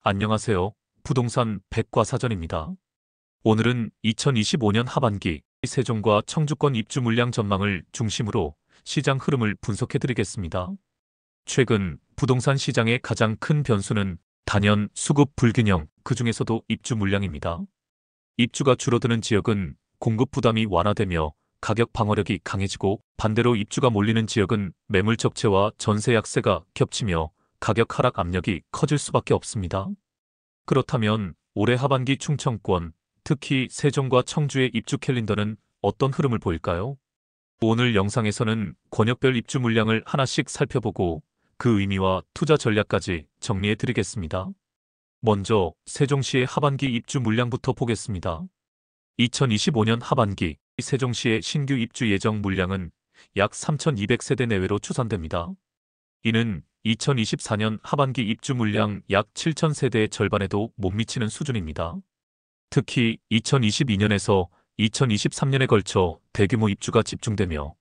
안녕하세요. 부동산 백과사전입니다. 오늘은 2025년 하반기 세종과 청주권 입주 물량 전망을 중심으로 시장 흐름을 분석해드리겠습니다. 최근 부동산 시장의 가장 큰 변수는 단연 수급 불균형, 그중에서도 입주 물량입니다. 입주가 줄어드는 지역은 공급 부담이 완화되며 가격 방어력이 강해지고, 반대로 입주가 몰리는 지역은 매물 적체와 전세 약세가 겹치며 가격 하락 압력이 커질 수밖에 없습니다. 그렇다면 올해 하반기 충청권, 특히 세종과 청주의 입주 캘린더는 어떤 흐름을 보일까요? 오늘 영상에서는 권역별 입주 물량을 하나씩 살펴보고 그 의미와 투자 전략까지 정리해 드리겠습니다. 먼저 세종시의 하반기 입주 물량부터 보겠습니다. 2025년 하반기 세종시의 신규 입주 예정 물량은 약 3,200세대 내외로 추산됩니다. 이는 2024년 하반기 입주 물량 약 7,000세대의 절반에도 못 미치는 수준입니다. 특히 2022년에서 2023년에 걸쳐 대규모 입주가 집중되며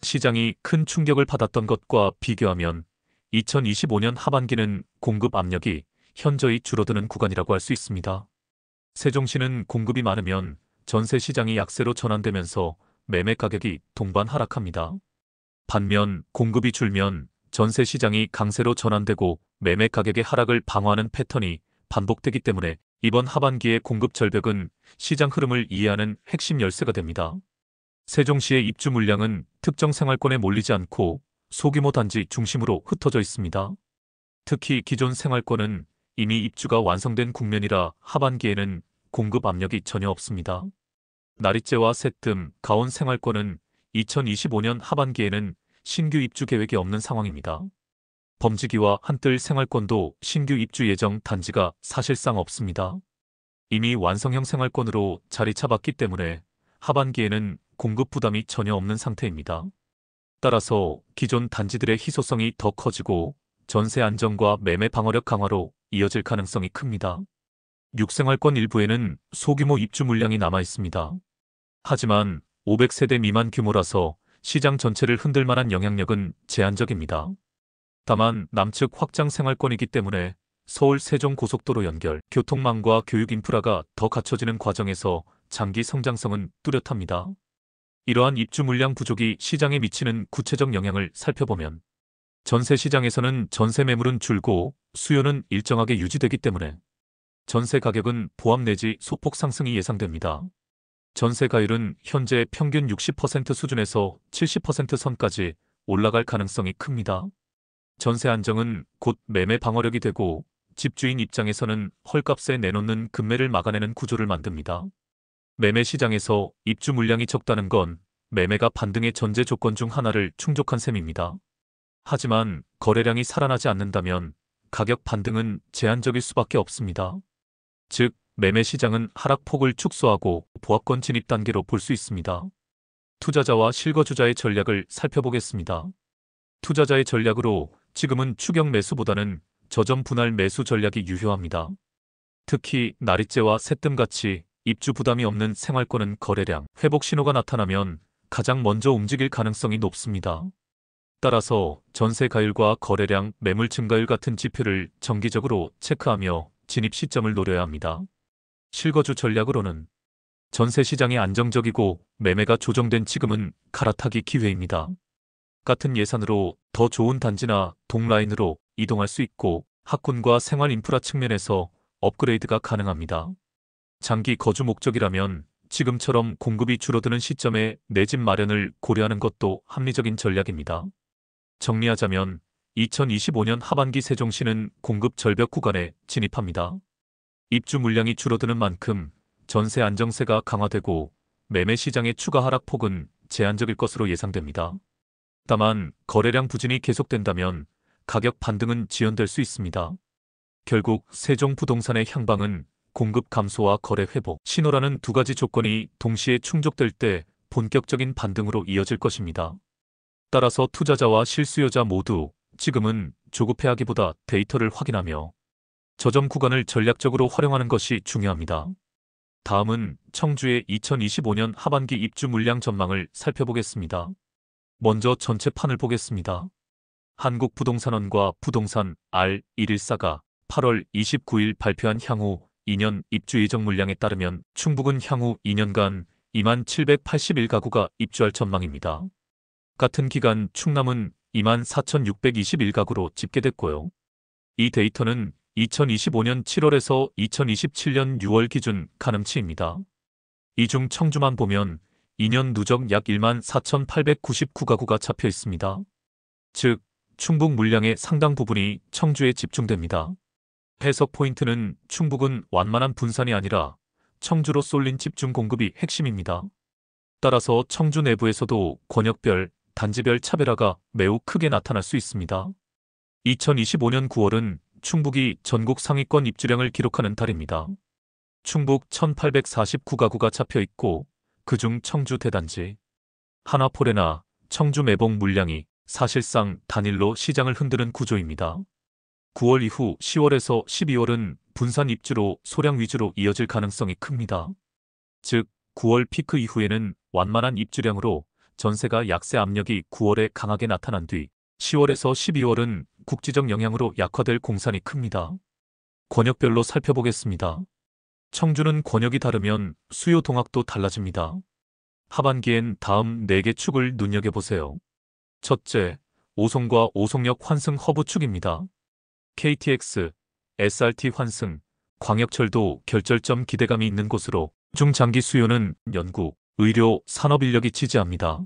시장이 큰 충격을 받았던 것과 비교하면 2025년 하반기는 공급 압력이 현저히 줄어드는 구간이라고 할 수 있습니다. 세종시는 공급이 많으면 전세 시장이 약세로 전환되면서 매매 가격이 동반 하락합니다. 반면 공급이 줄면 전세 시장이 강세로 전환되고 매매 가격의 하락을 방어하는 패턴이 반복되기 때문에 이번 하반기의 공급 절벽은 시장 흐름을 이해하는 핵심 열쇠가 됩니다. 세종시의 입주 물량은 특정 생활권에 몰리지 않고 소규모 단지 중심으로 흩어져 있습니다. 특히 기존 생활권은 이미 입주가 완성된 국면이라 하반기에는 공급 압력이 전혀 없습니다. 나리째와 새뜸, 가온 생활권은 2025년 하반기에는 신규 입주 계획이 없는 상황입니다. 범지기와 한뜰 생활권도 신규 입주 예정 단지가 사실상 없습니다. 이미 완성형 생활권으로 자리 잡았기 때문에 하반기에는 공급 부담이 전혀 없는 상태입니다. 따라서 기존 단지들의 희소성이 더 커지고 전세 안정과 매매 방어력 강화로 이어질 가능성이 큽니다. 6생활권 일부에는 소규모 입주 물량이 남아 있습니다. 하지만 500세대 미만 규모라서 시장 전체를 흔들 만한 영향력은 제한적입니다. 다만 남측 확장 생활권이기 때문에 서울 세종 고속도로 연결, 교통망과 교육 인프라가 더 갖춰지는 과정에서 장기 성장성은 뚜렷합니다. 이러한 입주 물량 부족이 시장에 미치는 구체적 영향을 살펴보면 전세 시장에서는 전세 매물은 줄고 수요는 일정하게 유지되기 때문에 전세 가격은 보합 내지 소폭 상승이 예상됩니다. 전세 가율은 현재 평균 60% 수준에서 70% 선까지 올라갈 가능성이 큽니다. 전세 안정은 곧 매매 방어력이 되고 집주인 입장에서는 헐값에 내놓는 급매를 막아내는 구조를 만듭니다. 매매 시장에서 입주 물량이 적다는 건 매매가 반등의 전제 조건 중 하나를 충족한 셈입니다. 하지만 거래량이 살아나지 않는다면 가격 반등은 제한적일 수밖에 없습니다. 즉, 매매 시장은 하락폭을 축소하고 보합권 진입 단계로 볼 수 있습니다. 투자자와 실거주자의 전략을 살펴보겠습니다. 투자자의 전략으로 지금은 추격 매수보다는 저점 분할 매수 전략이 유효합니다. 특히 나리째와 새뜸같이 입주 부담이 없는 생활권은 거래량, 회복 신호가 나타나면 가장 먼저 움직일 가능성이 높습니다. 따라서 전세 가율과 거래량, 매물 증가율 같은 지표를 정기적으로 체크하며 진입 시점을 노려야 합니다. 실거주 전략으로는 전세 시장이 안정적이고 매매가 조정된 지금은 갈아타기 기회입니다. 같은 예산으로 더 좋은 단지나 동라인으로 이동할 수 있고 학군과 생활 인프라 측면에서 업그레이드가 가능합니다. 장기 거주 목적이라면 지금처럼 공급이 줄어드는 시점에 내 집 마련을 고려하는 것도 합리적인 전략입니다. 정리하자면 2025년 하반기 세종시는 공급 절벽 구간에 진입합니다. 입주 물량이 줄어드는 만큼 전세 안정세가 강화되고 매매 시장의 추가 하락폭은 제한적일 것으로 예상됩니다. 다만 거래량 부진이 계속된다면 가격 반등은 지연될 수 있습니다. 결국 세종 부동산의 향방은 공급 감소와 거래 회복, 신호라는 두 가지 조건이 동시에 충족될 때 본격적인 반등으로 이어질 것입니다. 따라서 투자자와 실수요자 모두 지금은 조급해하기보다 데이터를 확인하며 저점 구간을 전략적으로 활용하는 것이 중요합니다. 다음은 청주의 2025년 하반기 입주 물량 전망을 살펴보겠습니다. 먼저 전체 판을 보겠습니다. 한국부동산원과 부동산 R114가 8월 29일 발표한 향후 2년 입주 예정 물량에 따르면 충북은 향후 2년간 2781가구가 입주할 전망입니다. 같은 기간 충남은 24,621가구로 집계됐고요. 이 데이터는 2025년 7월에서 2027년 6월 기준 가늠치입니다. 이 중 청주만 보면 2년 누적 약 14,899가구가 잡혀 있습니다. 즉, 충북 물량의 상당 부분이 청주에 집중됩니다. 해석 포인트는 충북은 완만한 분산이 아니라 청주로 쏠린 집중 공급이 핵심입니다. 따라서 청주 내부에서도 권역별, 단지별 차별화가 매우 크게 나타날 수 있습니다. 2025년 9월은 충북이 전국 상위권 입주량을 기록하는 달입니다. 충북 1,849가구가 잡혀 있고 그중 청주 대단지, 하나포레나 청주 매봉 물량이 사실상 단일로 시장을 흔드는 구조입니다. 9월 이후 10월에서 12월은 분산 입주로 소량 위주로 이어질 가능성이 큽니다. 즉, 9월 피크 이후에는 완만한 입주량으로 전세가 약세 압력이 9월에 강하게 나타난 뒤 10월에서 12월은 국지적 영향으로 약화될 공산이 큽니다. 권역별로 살펴보겠습니다. 청주는 권역이 다르면 수요 동학도 달라집니다. 하반기엔 다음 4개 축을 눈여겨보세요. 첫째, 오송과 오송역 환승 허브 축입니다. KTX, SRT 환승, 광역철도 결절점 기대감이 있는 곳으로 중장기 수요는 연구, 의료, 산업인력이 지지합니다.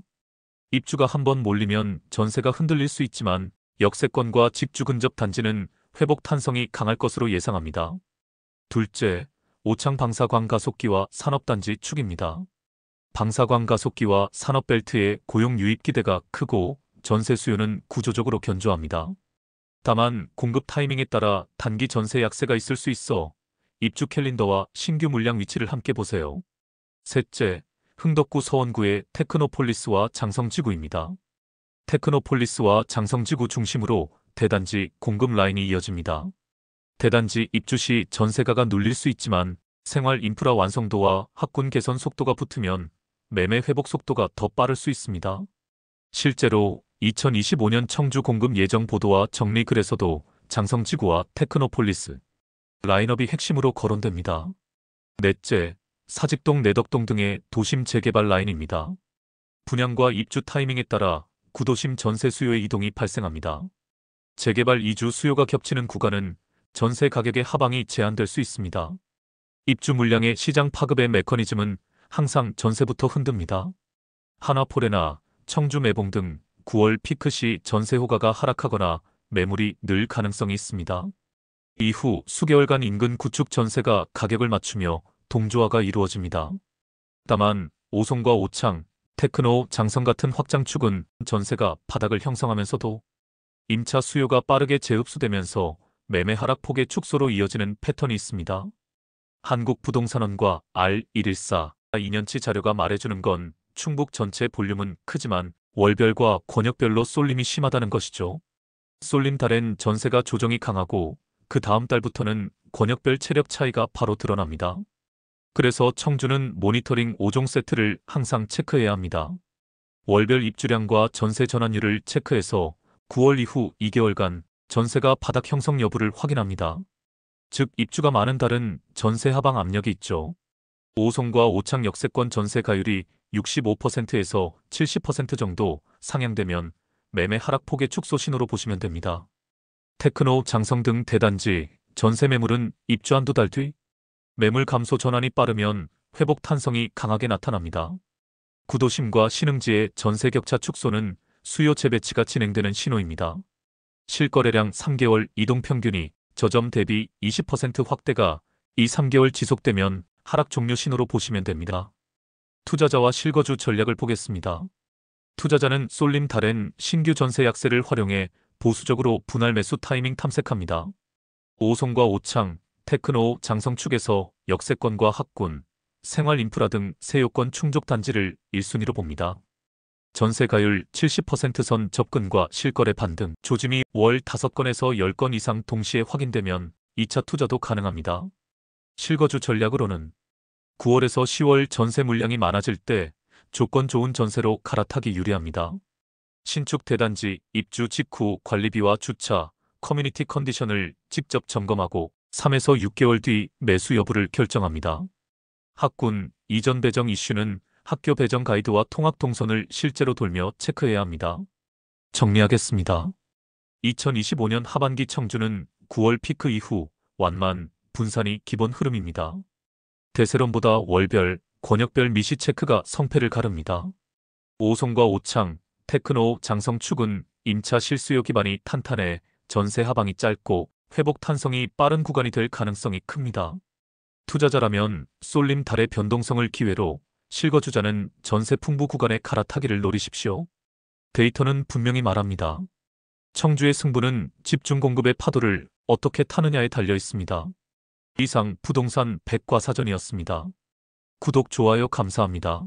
입주가 한번 몰리면 전세가 흔들릴 수 있지만 역세권과 직주 근접 단지는 회복 탄성이 강할 것으로 예상합니다. 둘째, 오창 방사광 가속기와 산업단지 축입니다. 방사광 가속기와 산업벨트의 고용 유입 기대가 크고 전세 수요는 구조적으로 견조합니다. 다만 공급 타이밍에 따라 단기 전세 약세가 있을 수 있어 입주 캘린더와 신규 물량 위치를 함께 보세요. 셋째, 흥덕구 서원구의 테크노폴리스와 장성지구입니다. 테크노폴리스와 장성지구 중심으로 대단지 공급 라인이 이어집니다. 대단지 입주 시 전세가가 눌릴 수 있지만 생활 인프라 완성도와 학군 개선 속도가 붙으면 매매 회복 속도가 더 빠를 수 있습니다. 실제로 2025년 청주 공급 예정 보도와 정리 글에서도 장성지구와 테크노폴리스 라인업이 핵심으로 거론됩니다. 넷째, 사직동 내덕동 등의 도심 재개발 라인입니다. 분양과 입주 타이밍에 따라 구도심 전세 수요의 이동이 발생합니다. 재개발 이주 수요가 겹치는 구간은 전세 가격의 하방이 제한될 수 있습니다. 입주 물량의 시장 파급의 메커니즘은 항상 전세부터 흔듭니다. 하나포레나 청주 매봉 등 9월 피크 시 전세 호가가 하락하거나 매물이 늘 가능성이 있습니다. 이후 수개월간 인근 구축 전세가 가격을 맞추며 동조화가 이루어집니다. 다만 오송과 오창, 테크노, 장성 같은 확장축은 전세가 바닥을 형성하면서도 임차 수요가 빠르게 재흡수되면서 매매 하락폭의 축소로 이어지는 패턴이 있습니다. 한국부동산원과 R114 2년치 자료가 말해주는 건 충북 전체 볼륨은 크지만 월별과 권역별로 쏠림이 심하다는 것이죠. 쏠림 달엔 전세가 조정이 강하고 그 다음 달부터는 권역별 체력 차이가 바로 드러납니다. 그래서 청주는 모니터링 5종 세트를 항상 체크해야 합니다. 월별 입주량과 전세 전환율을 체크해서 9월 이후 2개월간 전세가 바닥 형성 여부를 확인합니다. 즉 입주가 많은 달은 전세 하방 압력이 있죠. 오송과 오창 역세권 전세 가율이 65%에서 70% 정도 상향되면 매매 하락폭의 축소 신호로 보시면 됩니다. 테크노, 장성 등 대단지, 전세 매물은 입주 한두 달 뒤 매물 감소 전환이 빠르면 회복 탄성이 강하게 나타납니다. 구도심과 신흥지의 전세 격차 축소는 수요 재배치가 진행되는 신호입니다. 실거래량 3개월 이동 평균이 저점 대비 20% 확대가 이 3개월 지속되면 하락 종료 신호로 보시면 됩니다. 투자자와 실거주 전략을 보겠습니다. 투자자는 쏠림 달엔 신규 전세 약세를 활용해 보수적으로 분할 매수 타이밍 탐색합니다. 오송과 오창, 테크노, 장성축에서 역세권과 학군, 생활 인프라 등 세요권 충족 단지를 1순위로 봅니다. 전세 가율 70%선 접근과 실거래 반등, 조짐이 월 5건에서 10건 이상 동시에 확인되면 2차 투자도 가능합니다. 실거주 전략으로는 9월에서 10월 전세 물량이 많아질 때 조건 좋은 전세로 갈아타기 유리합니다. 신축 대단지 입주 직후 관리비와 주차, 커뮤니티 컨디션을 직접 점검하고 3에서 6개월 뒤 매수 여부를 결정합니다. 학군 이전 배정 이슈는 학교 배정 가이드와 통학 동선을 실제로 돌며 체크해야 합니다. 정리하겠습니다. 2025년 하반기 청주는 9월 피크 이후 완만, 분산이 기본 흐름입니다. 대세론보다 월별, 권역별 미시 체크가 성패를 가릅니다. 오송과 오창, 테크노, 장성 축은 임차 실수요 기반이 탄탄해 전세 하방이 짧고 회복 탄성이 빠른 구간이 될 가능성이 큽니다. 투자자라면 쏠림 달의 변동성을 기회로, 실거주자는 전세 풍부 구간의 갈아타기를 노리십시오. 데이터는 분명히 말합니다. 청주의 승부는 집중 공급의 파도를 어떻게 타느냐에 달려 있습니다. 이상 부동산 백과사전이었습니다. 구독, 좋아요 감사합니다.